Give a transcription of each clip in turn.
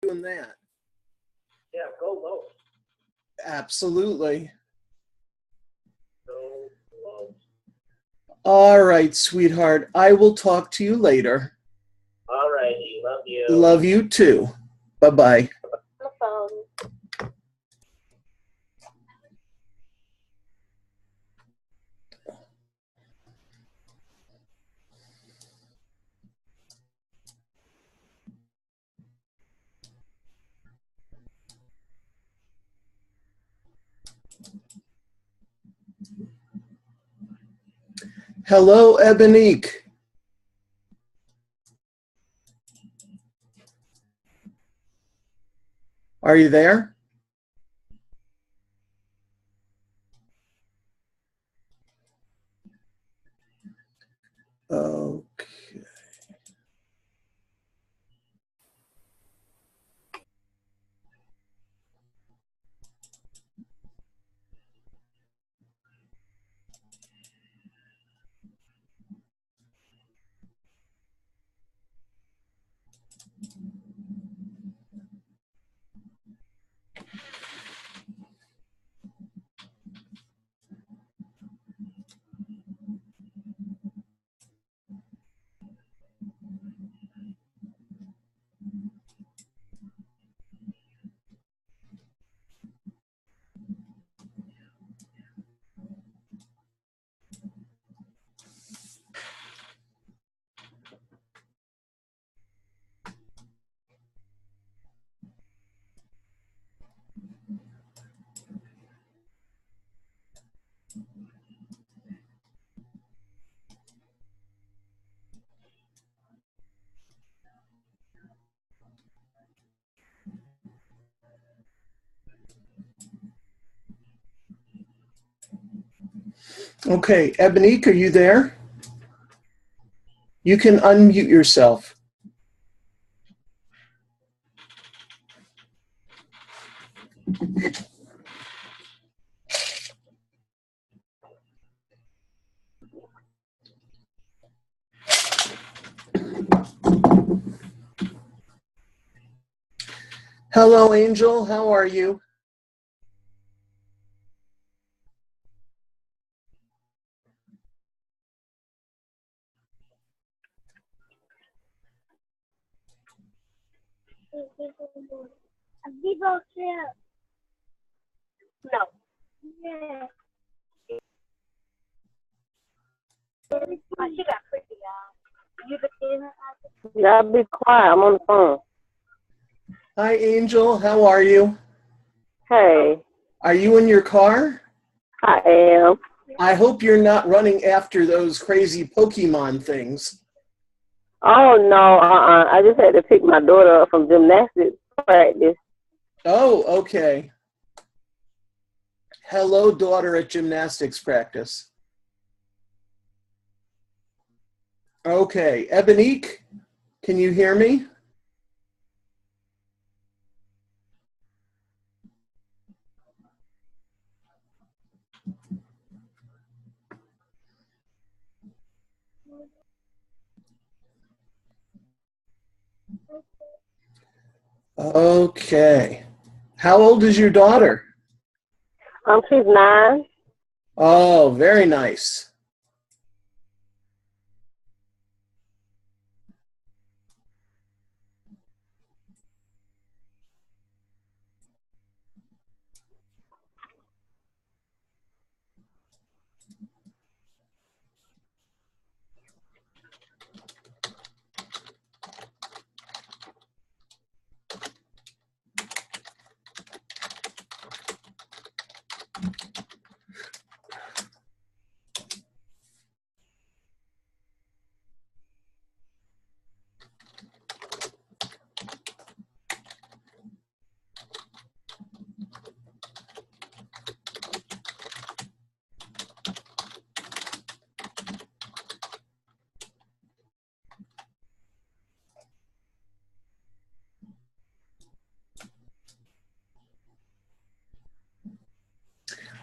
doing that. Yeah, go low. Absolutely. Go low. All right, sweetheart. I will talk to you later. All righty. Love you. Love you too. Bye-bye. The phone. Hello, Ebonique. Are you there? Okay. Okay, Ebonique, are you there? You can unmute yourself. Hello, Angel. How are you? A Vivo trip. No. Yeah. She got pretty, y'all. You been her? Y'all be quiet. I'm on the phone. Hi, Angel. How are you? Hey, Are you in your car? I am. I hope you're not running after those crazy Pokemon things. Oh, no, I just had to pick my daughter up from gymnastics practice. Oh, okay. Hello, daughter at gymnastics practice. Okay, Ebonique, can you hear me? Okay. How old is your daughter? She's 9. Oh, very nice.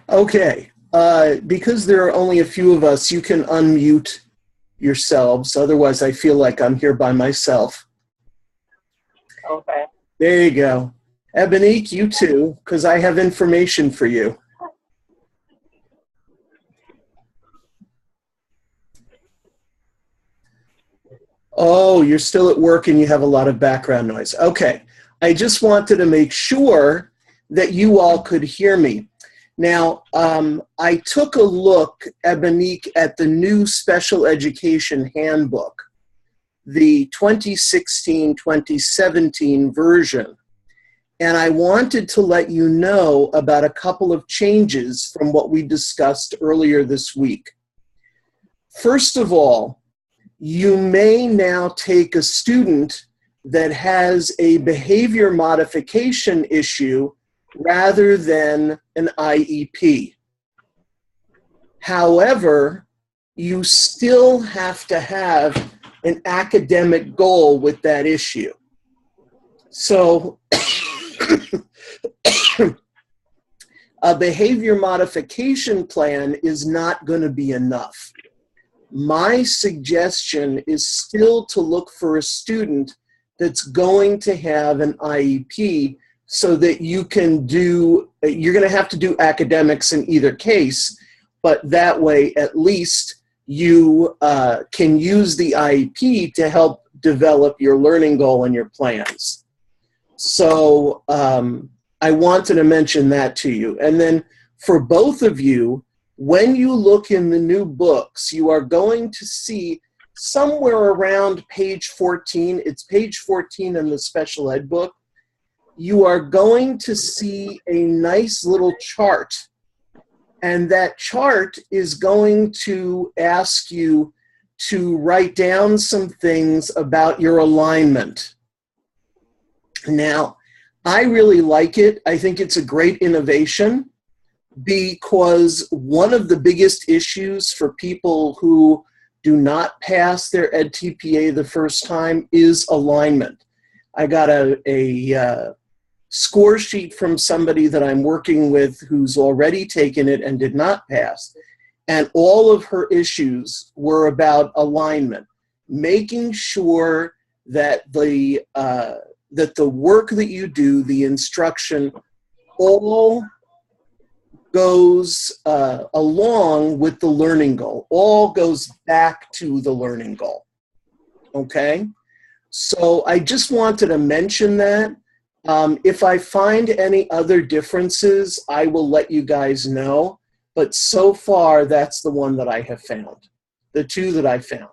Okay, because there are only a few of us, you can unmute yourselves. Otherwise, I feel like I'm here by myself. Okay. There you go. Ebonique, you too, because I have information for you. Oh, you're still at work and you have a lot of background noise. Okay. I just wanted to make sure that you all could hear me. Now, I took a look, Ebonique, at the new special education handbook, the 2016-2017 version. And I wanted to let you know about a couple of changes from what we discussed earlier this week. First of all, you may now take a student that has a behavior modification issue rather than an IEP. However, you still have to have an academic goal with that issue. So a behavior modification plan is not going to be enough. My suggestion is still to look for a student that's going to have an IEP so that you can do, you're going to have to do academics in either case, but that way at least you can use the IEP to help develop your learning goal and your plans. So I wanted to mention that to you. And then for both of you, when you look in the new books, you are going to see somewhere around page 14, it's page 14 in the special ed book, you are going to see a nice little chart. And that chart is going to ask you to write down some things about your alignment. Now, I really like it. I think it's a great innovation because one of the biggest issues for people who do not pass their EdTPA the first time is alignment. I got a score sheet from somebody that I'm working with who's already taken it and did not pass. And all of her issues were about alignment, making sure that the work that you do, the instruction, all goes along with the learning goal, all goes back to the learning goal, okay? So I just wanted to mention that. If I find any other differences, I will let you guys know, but so far that's the one that I have found, the two that I found.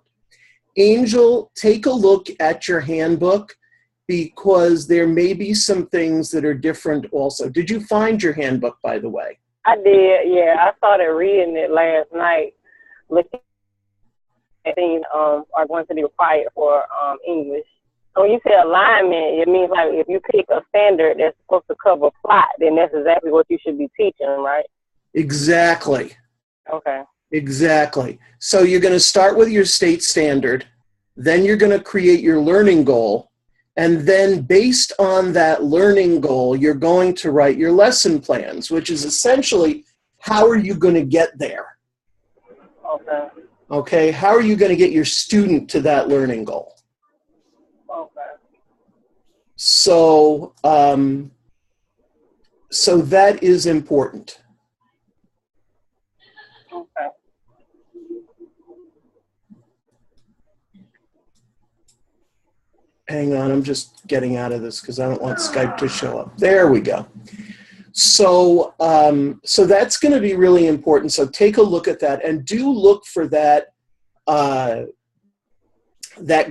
Angel, take a look at your handbook because there may be some things that are different also. Did you find your handbook, by the way? I did, yeah. I started reading it last night, looking at things are going to be required for English. So when you say alignment, it means like if you pick a standard that's supposed to cover plot, then that's exactly what you should be teaching, right? Exactly. Okay. Exactly. So you're going to start with your state standard, then you're going to create your learning goal, and then based on that learning goal, you're going to write your lesson plans, which is essentially how are you going to get there? Okay. Okay, how are you going to get your student to that learning goal? Okay. So, so that is important. Okay. Hang on, I'm just getting out of this because I don't want Skype to show up. There we go. So, so that's going to be really important. So take a look at that and do look for that, that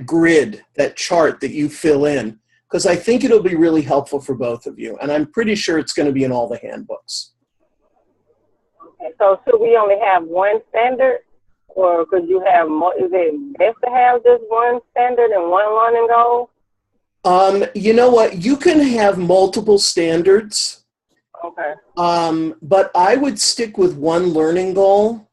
grid, that chart that you fill in, because I think it'll be really helpful for both of you. And I'm pretty sure it's going to be in all the handbooks. Okay. So should we only have one standard, or could you have more? Is it best to have just one standard and one learning goal? You know what? You can have multiple standards. Okay. But I would stick with one learning goal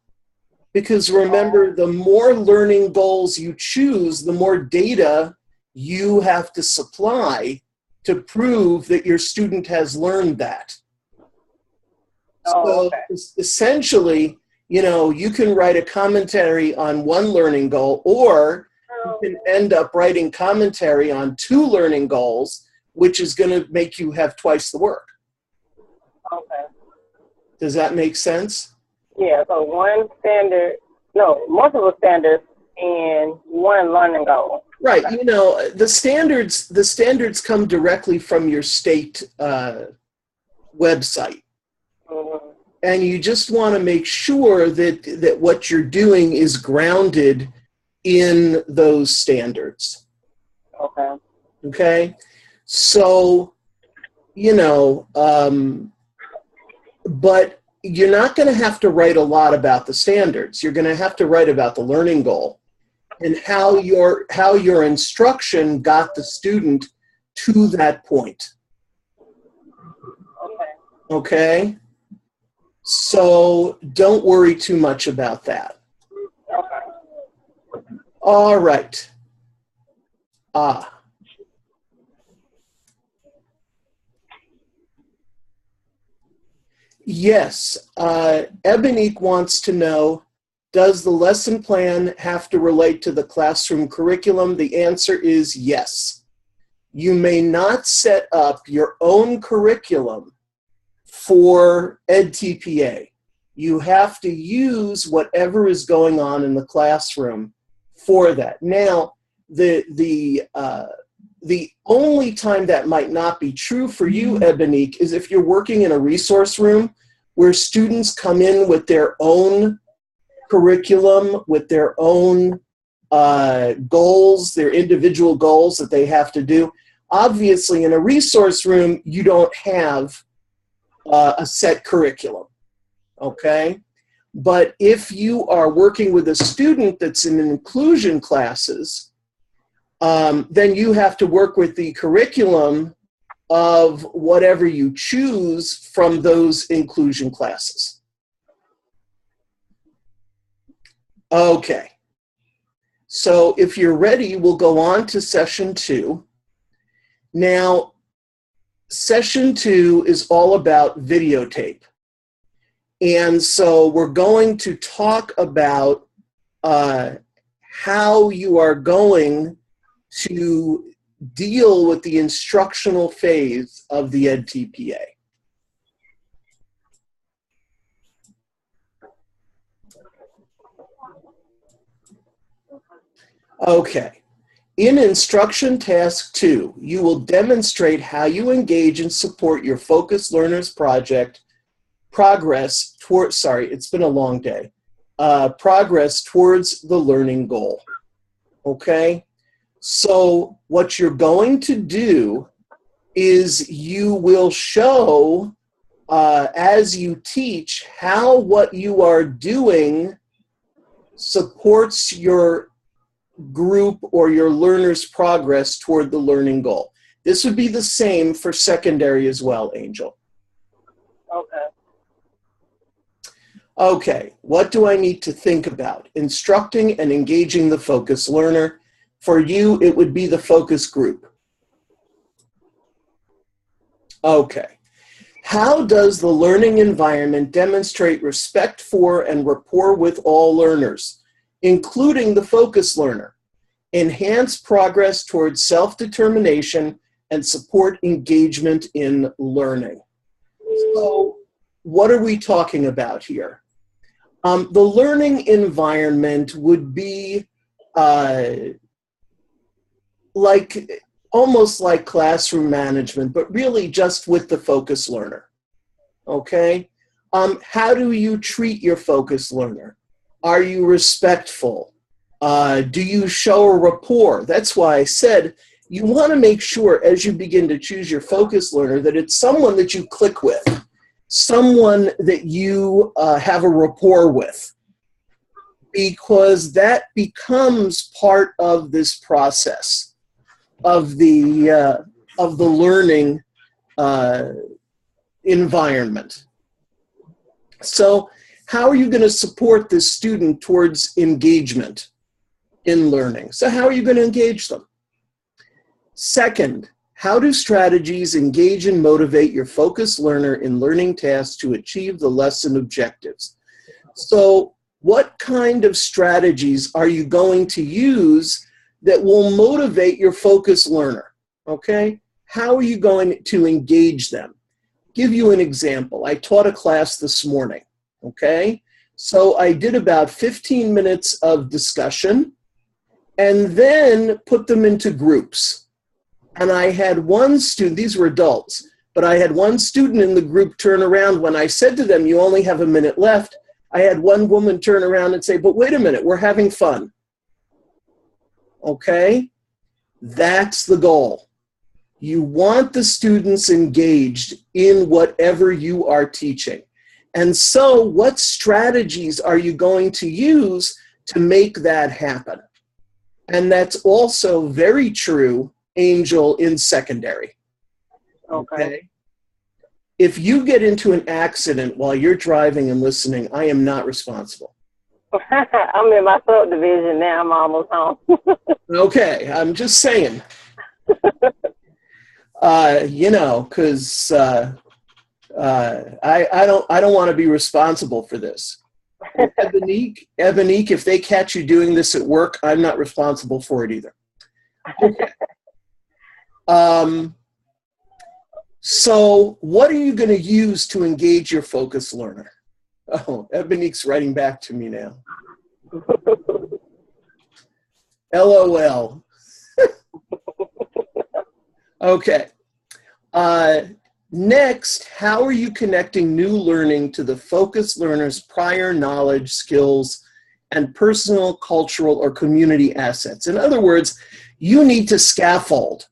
because remember, the more learning goals you choose, the more data you have to supply to prove that your student has learned that. So essentially, you know, you can write a commentary on one learning goal, or you can end up writing commentary on two learning goals which is going to make you have twice the work. Okay. Does that make sense? Yeah, so multiple standards and one learning goal. Right. You know, the standards come directly from your state website. Mm-hmm. And you just want to make sure that what you're doing is grounded in those standards. Okay. Okay? So, you know, but you're not going to have to write a lot about the standards. You're going to have to write about the learning goal and how your instruction got the student to that point. Okay. Okay? So don't worry too much about that. Okay. All right. Yes, Ebonique wants to know, does the lesson plan have to relate to the classroom curriculum? The answer is yes. You may not set up your own curriculum for EdTPA. You have to use whatever is going on in the classroom for that. Now, the only time that might not be true for you, Ebonique, is if you're working in a resource room where students come in with their own curriculum, with their own goals, their individual goals that they have to do. Obviously, in a resource room, you don't have a set curriculum, okay? But if you are working with a student that's in inclusion classes, then you have to work with the curriculum of whatever you choose from those inclusion classes. Okay. So if you're ready, we'll go on to session 2. Now, session 2 is all about videotape. And so we're going to talk about how you are going to deal with the instructional phase of the EdTPA. Okay. In Instruction Task 2, you will demonstrate how you engage and support your Focus Learners project progress towards the learning goal. Okay? So what you're going to do is you will show, as you teach, how what you are doing supports your group or your learner's progress toward the learning goal. This would be the same for secondary as well, Angel. Okay. Okay, what do I need to think about? Instructing and engaging the focus learner. For you, it would be the focus group. Okay. How does the learning environment demonstrate respect for and rapport with all learners, including the focus learner, enhance progress towards self-determination, and support engagement in learning? So, what are we talking about here? The learning environment would be almost like classroom management, but really just with the focus learner. Okay? How do you treat your focus learner? Are you respectful? Do you show a rapport? That's why I said you want to make sure as you begin to choose your focus learner that it's someone that you click with, someone that you have a rapport with, because that becomes part of this process of the learning environment. So how are you going to support this student towards engagement in learning? So how are you going to engage them? Second, how do strategies engage and motivate your focused learner in learning tasks to achieve the lesson objectives? So what kind of strategies are you going to use that will motivate your focused learner? Okay? how are you going to engage them? Give you an example. I taught a class this morning, okay? So I did about 15 minutes of discussion and then put them into groups. And I had one student, these were adults, but I had one student in the group turn around when I said to them, you only have a minute left. I had one woman turn around and say, but wait a minute, we're having fun. Okay? That's the goal. You want the students engaged in whatever you are teaching. And so what strategies are you going to use to make that happen? And that's also very true, Angel, in secondary. Okay. If you get into an accident while you're driving and listening, I am not responsible. I'm in my subdivision now. I'm almost home. Okay, I'm just saying. You know, because I don't want to be responsible for this. Ebonique, if they catch you doing this at work, I'm not responsible for it either. Okay. So what are you going to use to engage your focus learner? Oh, Ebonique's writing back to me now. LOL. Okay. Next, how are you connecting new learning to the focus learner's prior knowledge, skills, and personal, cultural, or community assets? In other words, you need to scaffold.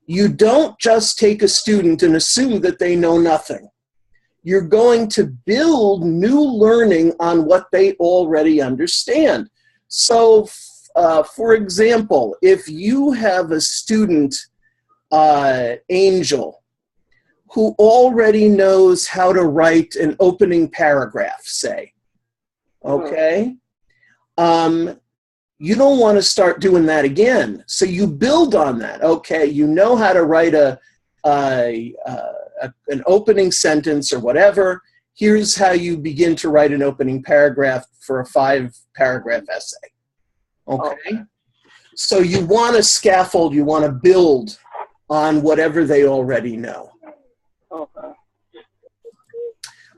You don't just take a student and assume that they know nothing. You're going to build new learning on what they already understand. So, for example, if you have a student, Angel, who already knows how to write an opening paragraph, say, okay? You don't want to start doing that again. So you build on that. Okay, you know how to write an opening sentence or whatever. Here's how you begin to write an opening paragraph for a 5-paragraph essay. Okay? So you want to scaffold, you want to build on whatever they already know.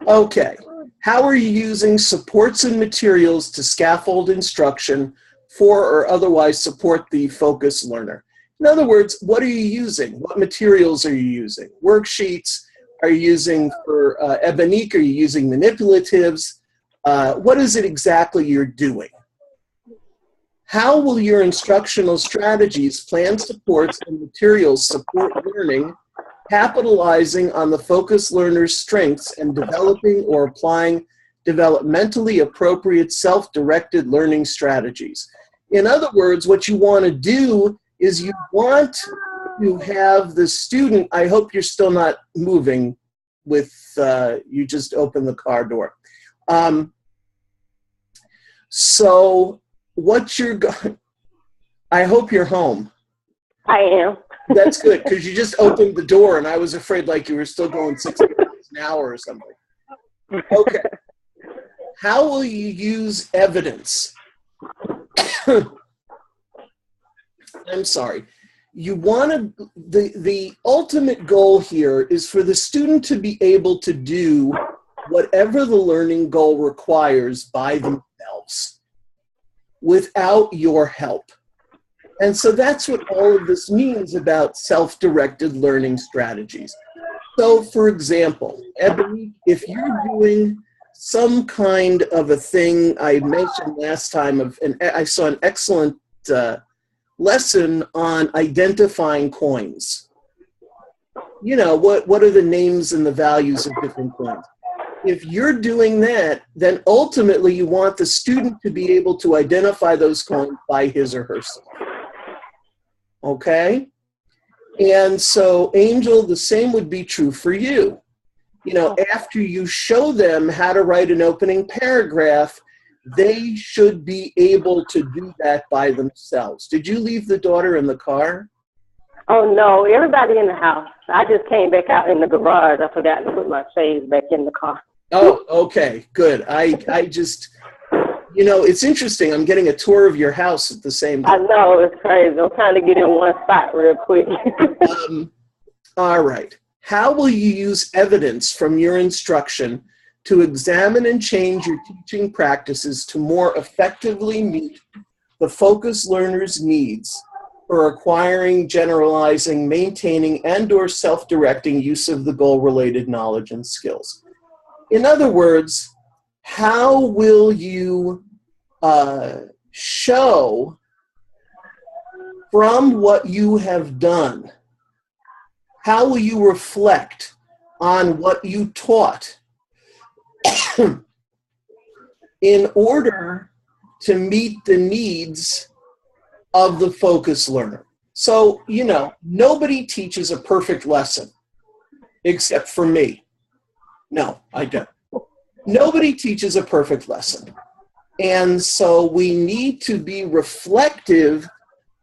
Okay. How are you using supports and materials to scaffold instruction for or otherwise support the focus learner? In other words, what are you using? What materials are you using? Worksheets? Are you using for Ebonique? Are you using manipulatives? What is it exactly you're doing? How will your instructional strategies, plan supports, and materials support learning, capitalizing on the focus learner's strengths and developing or applying developmentally appropriate self-directed learning strategies? In other words, what you want to do is you want to have the student, I hope you're still not moving with, you just opened the car door. So what you're going, I hope you're home. I am. That's good, because you just opened the door and I was afraid like you were still going 60 miles an hour or something. Okay. How will you use evidence? I'm sorry. You want to, the ultimate goal here is for the student to be able to do whatever the learning goal requires by themselves without your help. And so that's what all of this means about self-directed learning strategies. So for example, Ebony, if you're doing some kind of a thing I mentioned last time, I saw an excellent lesson on identifying coins. You know, what are the names and the values of different coins? If you're doing that, then ultimately you want the student to be able to identify those coins by his or herself. Okay? And so, Angel, the same would be true for you. You know, after you show them how to write an opening paragraph, they should be able to do that by themselves. Did you leave the daughter in the car? Oh, no, everybody in the house. I just came back out in the garage. I forgot to put my shades back in the car. Oh, okay, good. I just, you know, it's interesting. I'm getting a tour of your house at the same time. I know, it's crazy. I'm trying to get in one spot real quick. All right. How will you use evidence from your instruction to examine and change your teaching practices to more effectively meet the focused learner's needs for acquiring, generalizing, maintaining, and/or self-directing use of the goal-related knowledge and skills? In other words, how will you show from what you have done? How will you reflect on what you taught in order to meet the needs of the focused learner? So, you know, nobody teaches a perfect lesson except for me. No, I don't. Nobody teaches a perfect lesson. And so we need to be reflective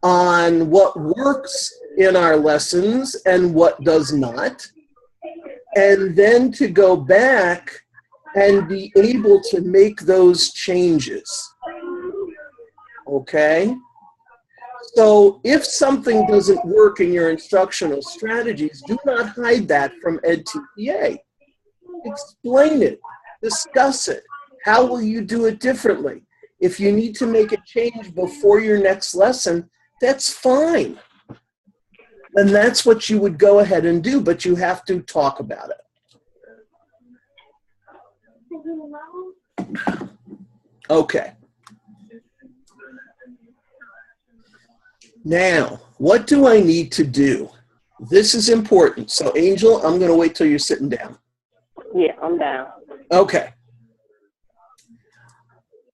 on what works in our lessons and what does not, and then to go back and be able to make those changes. Okay? So if something doesn't work in your instructional strategies, do not hide that from EdTPA. Explain it. Discuss it. How will you do it differently? If you need to make a change before your next lesson, that's fine. And that's what you would go ahead and do, but you have to talk about it. Okay. Now, what do I need to do? This is important. So, Angel, I'm going to wait till you're sitting down. Yeah, I'm down. Okay.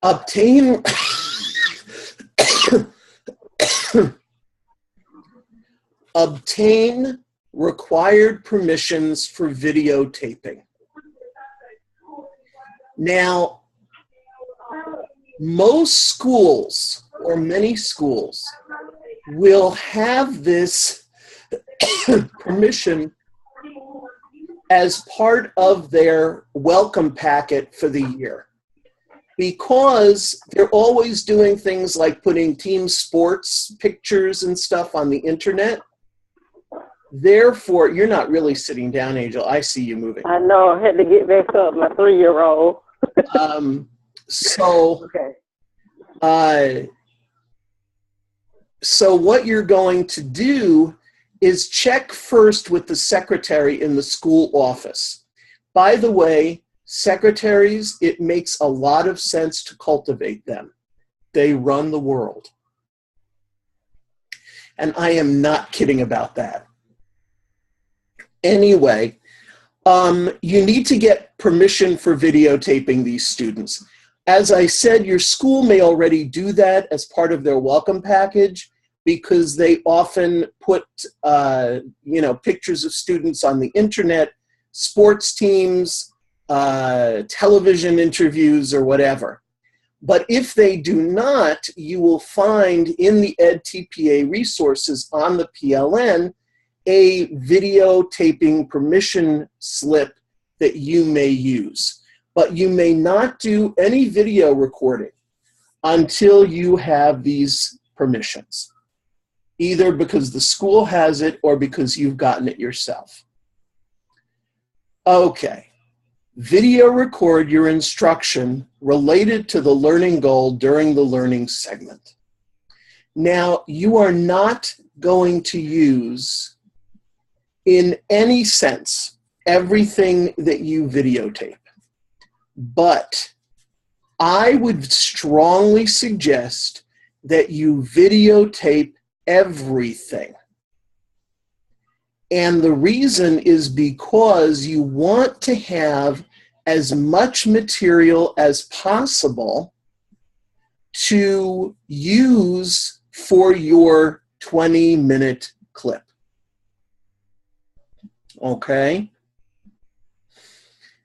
Obtain obtain required permissions for videotaping. Now, most schools, or many schools, will have this permission as part of their welcome packet for the year, because they're always doing things like putting team sports pictures and stuff on the internet. Therefore, you're not really sitting down, Angel. I see you moving. I know. I had to get back up. My 3-year-old. Okay. So what you're going to do is check first with the secretary in the school office. By the way, secretaries, it makes a lot of sense to cultivate them. They run the world. And I am not kidding about that. Anyway, you need to get permission for videotaping these students. As I said, your school may already do that as part of their welcome package, because they often put pictures of students on the internet, sports teams, television interviews, or whatever. But if they do not, you will find in the EdTPA resources on the PLN a videotaping permission slip that you may use. But you may not do any video recording until you have these permissions, either because the school has it or because you've gotten it yourself. Okay. Video record your instruction related to the learning goal during the learning segment. Now, you are not going to use, in any sense, everything that you videotape. But I would strongly suggest that you videotape everything. And the reason is because you want to have as much material as possible to use for your 20-minute clip. Okay?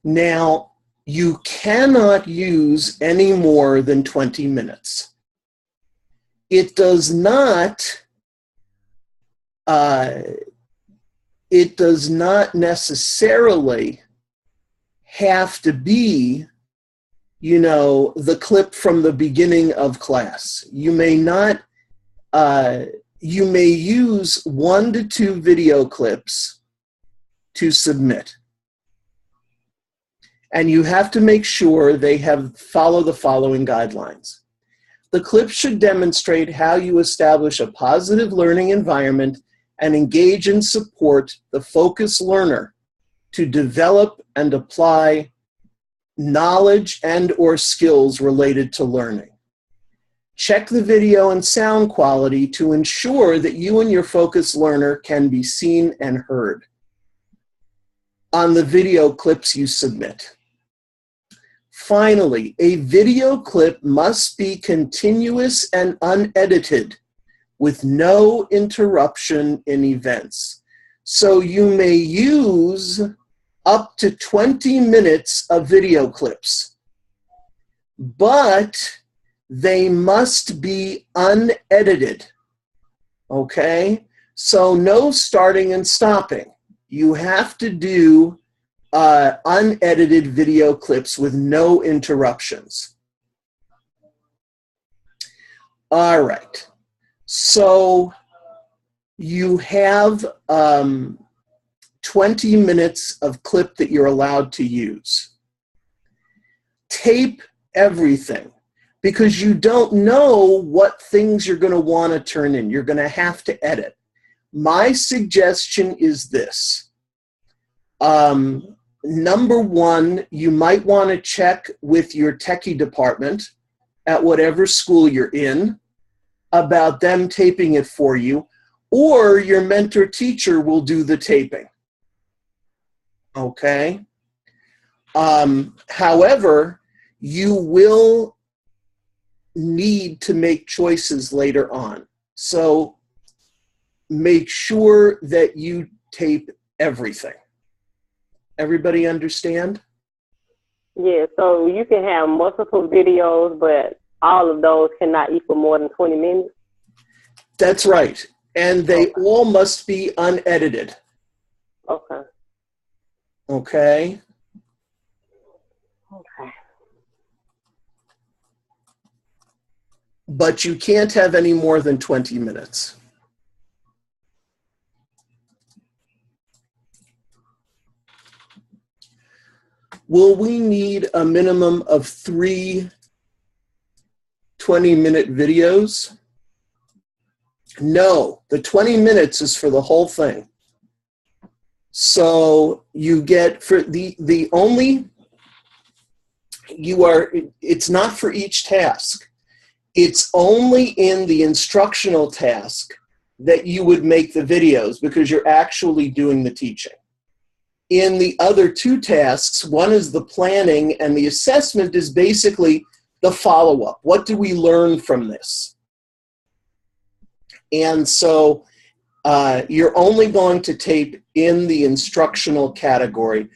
Now, you cannot use any more than 20 minutes. It does not necessarily have to be, the clip from the beginning of class. You may not, you may use 1 to 2 video clips to submit. And you have to make sure they follow the following guidelines. The clip should demonstrate how you establish a positive learning environment and engage and support the focused learner to develop and apply knowledge and/or skills related to learning. Check the video and sound quality to ensure that you and your focused learner can be seen and heard on the video clips you submit. Finally, a video clip must be continuous and unedited with no interruption in events. So you may use up to 20 minutes of video clips, but they must be unedited, okay? So no starting and stopping. You have to do unedited video clips with no interruptions. All right, so you have 20 minutes of clip that you're allowed to use. Tape everything, because you don't know what things you're going to want to turn in. You're going to have to edit. My suggestion is this. Number one, you might want to check with your techie department at whatever school you're in about them taping it for you, or your mentor teacher will do the taping. Okay? However, you will need to make choices later on. So make sure that you tape everything. Everybody understand? Yeah, so you can have multiple videos, but all of those cannot equal more than 20 minutes? That's right. And they all must be unedited. Okay. Okay? Okay. But you can't have any more than 20 minutes. Will we need a minimum of 3 20-minute videos? No, the 20 minutes is for the whole thing. So you get for it's not for each task. It's only in the instructional task that you would make the videos because you're actually doing the teaching. In the other two tasks, one is the planning and the assessment is basically the follow-up. What do we learn from this? And so you're only going to tape in the instructional category.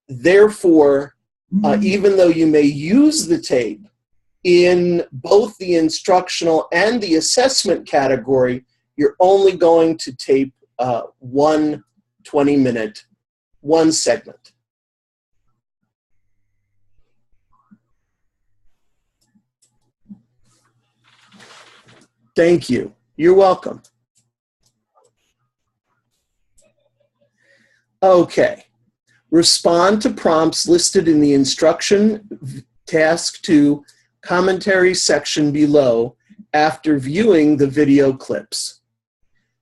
Therefore, even though you may use the tape in both the instructional and the assessment category, you're only going to tape one 20-minute, one segment. Thank you. You're welcome. Okay. Respond to prompts listed in the instruction task 2 commentary section below after viewing the video clips.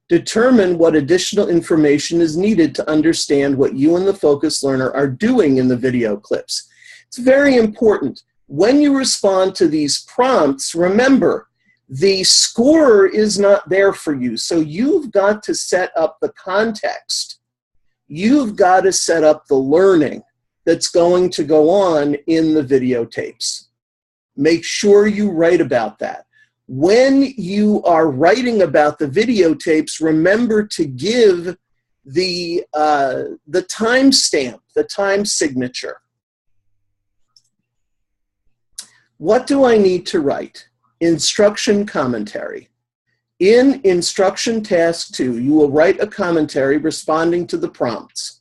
Determine what additional information is needed to understand what you and the focus learner are doing in the video clips. It's very important. When you respond to these prompts, remember, the scorer is not there for you, so you've got to set up the context. You've got to set up the learning that's going to go on in the videotapes. Make sure you write about that. When you are writing about the videotapes, remember to give the timestamp, the time signature. What do I need to write? Instruction commentary. In Instruction Task 2, you will write a commentary responding to the prompts.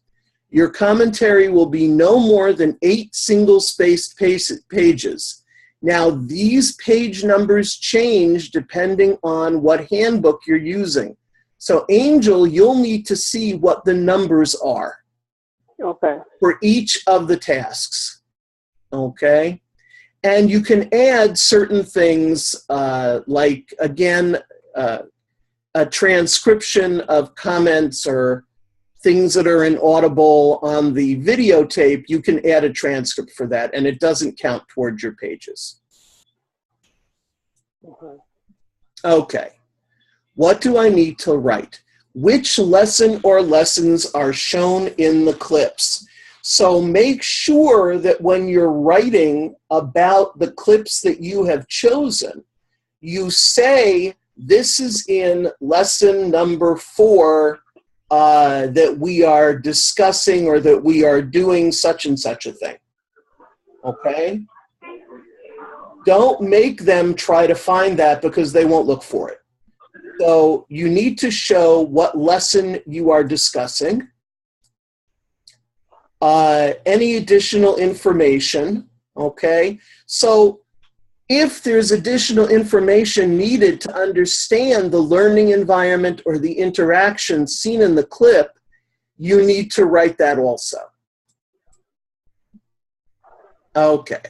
Your commentary will be no more than 8 single-spaced pages. Now, these page numbers change depending on what handbook you're using. So, Angel, you'll need to see what the numbers are. Okay. for each of the tasks. Okay? And you can add certain things like, again, a transcription of comments or things that are inaudible on the videotape. You can add a transcript for that, and it doesn't count towards your pages. Okay. What do I need to write? Which lesson or lessons are shown in the clips? So make sure that when you're writing about the clips that you have chosen, you say, this is in lesson number 4 that we are discussing, or that we are doing such and such a thing. Okay? Don't make them try to find that, because they won't look for it. So you need to show what lesson you are discussing, any additional information, okay? So if there's additional information needed to understand the learning environment or the interaction seen in the clip, you need to write that also. Okay.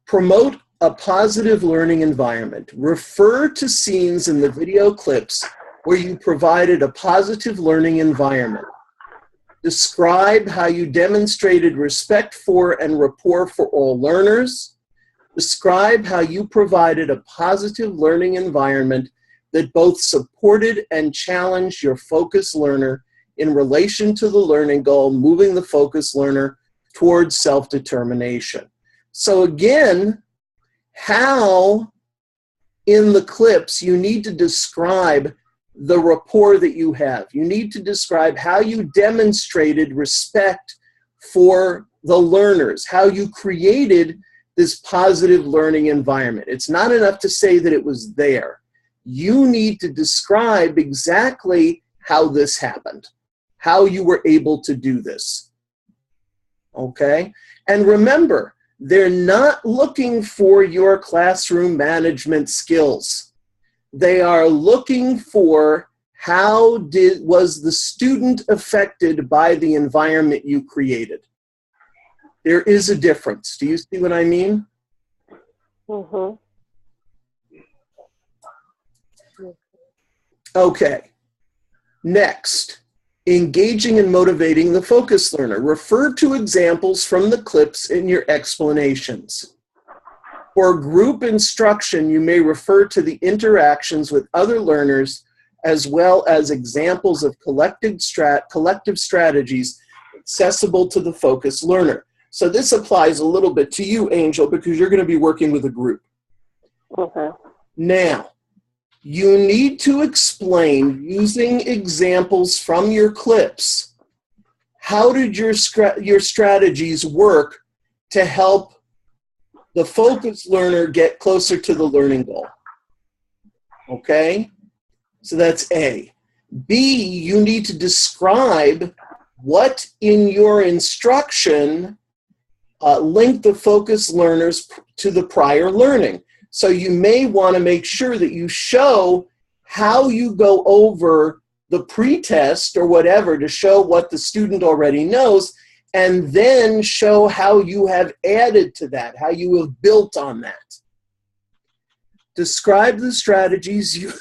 Promote a positive learning environment. Refer to scenes in the video clips where you provided a positive learning environment. Describe how you demonstrated respect for and rapport for all learners. Describe how you provided a positive learning environment that both supported and challenged your focus learner in relation to the learning goal, moving the focus learner towards self-determination. So again, how in the clips you need to describe the rapport that you have. You need to describe how you demonstrated respect for the learners, how you created this positive learning environment. It's not enough to say that it was there. You need to describe exactly how this happened, how you were able to do this. Okay? And remember, they're not looking for your classroom management skills. They are looking for how was the student affected by the environment you created. There is a difference. Do you see what I mean? Mm-hmm. Okay. Next, engaging and motivating the focus learner. Refer to examples from the clips in your explanations. For group instruction, you may refer to the interactions with other learners, as well as examples of collective strategies accessible to the focus learner. So this applies a little bit to you, Angel, because you're going to be working with a group. Okay. Now, you need to explain, using examples from your clips, how did your strategies work to help the focus learner get closer to the learning goal. Okay? So that's A. B, you need to describe what in your instruction linked the focus learners to the prior learning. So you may want to make sure that you show how you go over the pretest or whatever to show what the student already knows, and then show how you have added to that, how you have built on that. Describe the strategies you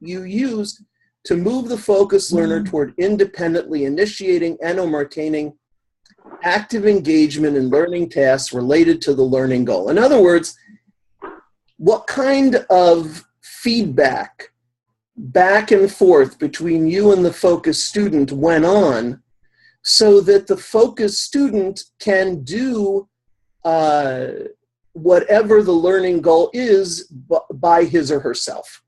used to move the focus learner toward independently initiating and/or maintaining active engagement in learning tasks related to the learning goal. In other words, what kind of feedback back and forth between you and the focus student went on so that the focus student can do whatever the learning goal is by his or herself.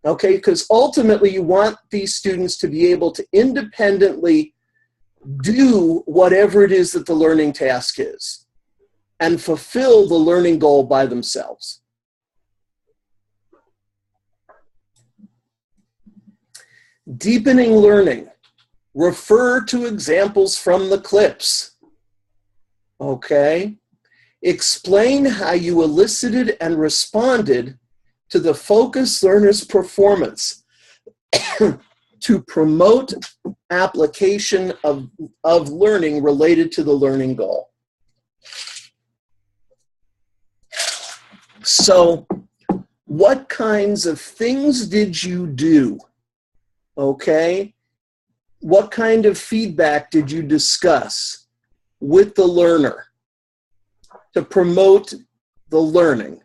Okay, because ultimately you want these students to be able to independently do whatever it is that the learning task is and fulfill the learning goal by themselves. Deepening learning. Refer to examples from the clips. Okay? Explain how you elicited and responded to the focus learner's performance to promote application of learning related to the learning goal. So, what kinds of things did you do? Okay? What kind of feedback did you discuss with the learner to promote the learning?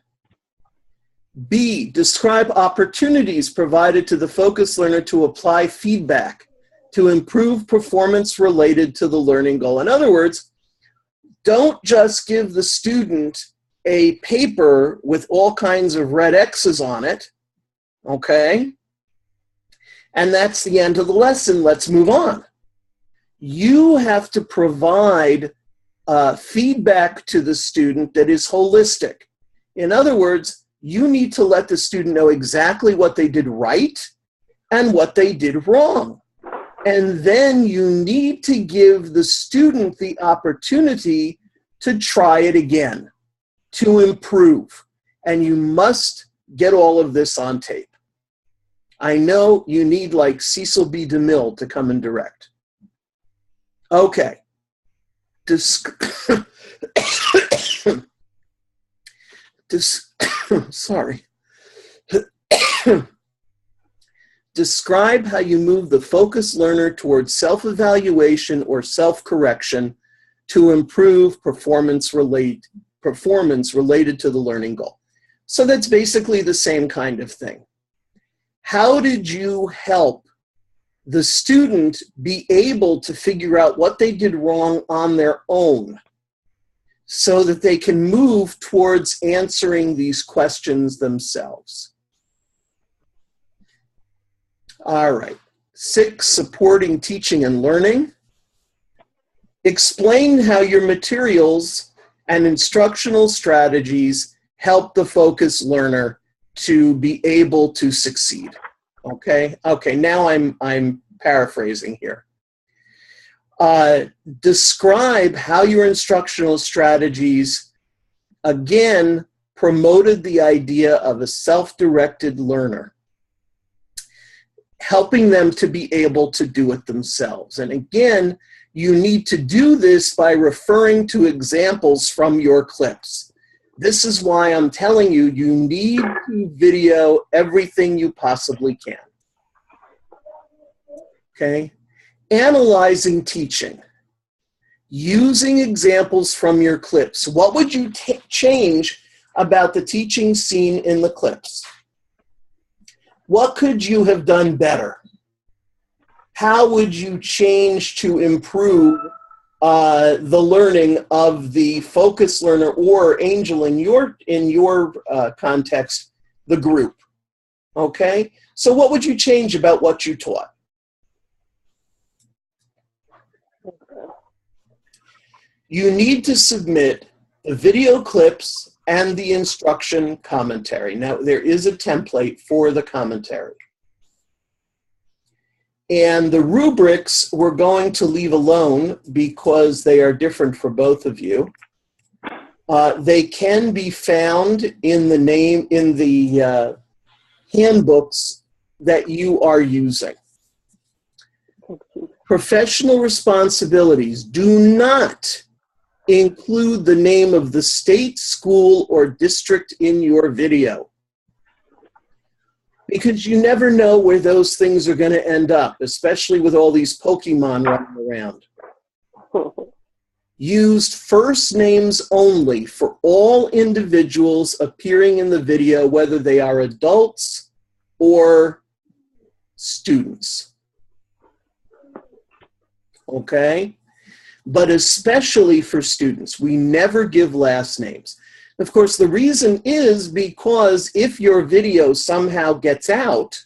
B, describe opportunities provided to the focused learner to apply feedback to improve performance related to the learning goal. In other words, don't just give the student a paper with all kinds of red X's on it, okay? And that's the end of the lesson. Let's move on. You have to provide feedback to the student that is holistic. In other words, you need to let the student know exactly what they did right and what they did wrong. And then you need to give the student the opportunity to try it again, to improve. And you must get all of this on tape. I know you need like Cecil B. DeMille to come and direct. Okay. Sorry. Describe how you move the focused learner towards self-evaluation or self-correction to improve performance related to the learning goal. So that's basically the same kind of thing. How did you help the student be able to figure out what they did wrong on their own so that they can move towards answering these questions themselves? All right. 6, supporting teaching and learning. Explain how your materials and instructional strategies help the focused learner to be able to succeed. Okay? Okay, now I'm paraphrasing here. Describe how your instructional strategies, again, promoted the idea of a self-directed learner, helping them to be able to do it themselves. And again, you need to do this by referring to examples from your clips. This is why I'm telling you, you need to video everything you possibly can. Okay? Analyzing teaching. Using examples from your clips. What would you change about the teaching scene in the clips? What could you have done better? How would you change to improve the learning of the focused learner, or Angel in your context, the group? Okay? So what would you change about what you taught? You need to submit the video clips and the instruction commentary. Now, there is a template for the commentary. And the rubrics we're going to leave alone because they are different for both of you. They can be found in the handbooks that you are using. Professional responsibilities. Do not include the name of the state, school, or district in your video, because you never know where those things are going to end up, especially with all these Pokemon running around. Used first names only for all individuals appearing in the video, whether they are adults or students. Okay? But especially for students, we never give last names. Of course, the reason is because if your video somehow gets out,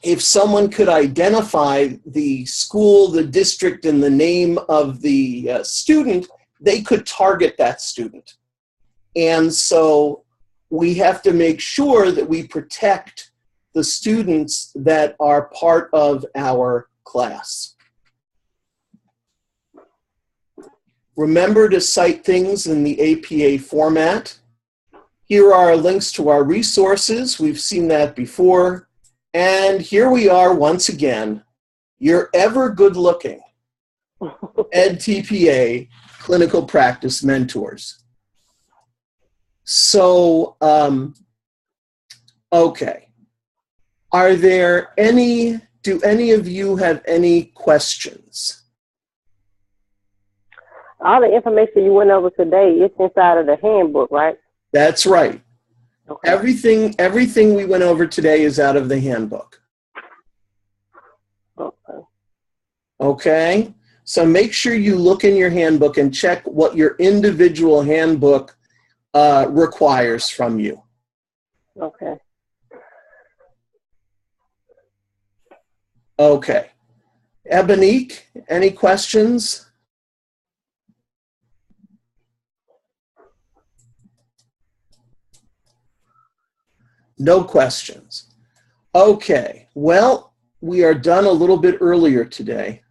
if someone could identify the school, the district, and the name of the student, they could target that student. And so we have to make sure that we protect the students that are part of our class. Remember to cite things in the APA format. Here are links to our resources. We've seen that before. And here we are once again, your ever good-looking EdTPA clinical practice mentors. So, okay. Do any of you have any questions? All the information you went over today, it's inside of the handbook, right? That's right. Okay. Everything we went over today is out of the handbook. Okay. Okay? So make sure you look in your handbook and check what your individual handbook requires from you. Okay. Okay. Ebonique, any questions? No questions. Okay. Well, we are done a little bit earlier today.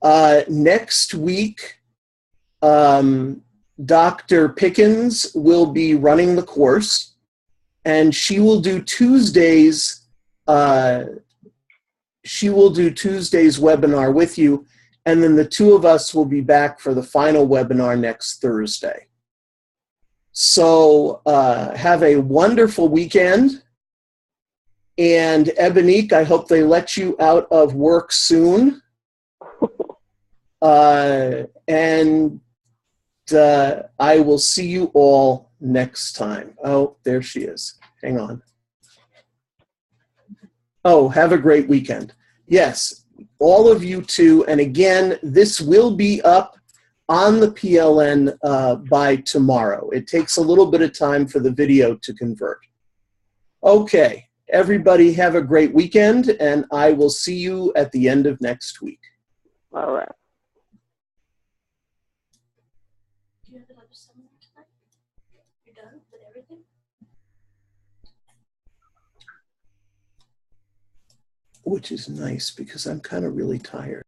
Next week, Dr. Pickens will be running the course, and she will do Tuesdays. She will do Tuesday's webinar with you, and then the two of us will be back for the final webinar next Thursday. So have a wonderful weekend. And Ebonique, I hope they let you out of work soon. And I will see you all next time. Oh, there she is. Hang on. Oh, have a great weekend. Yes, all of you too. And again, this will be up on the PLN by tomorrow. It takes a little bit of time for the video to convert. Okay, everybody have a great weekend, and I will see you at the end of next week. All right. Do you have another seminar tonight? You're done with everything? Which is nice because I'm kind of really tired.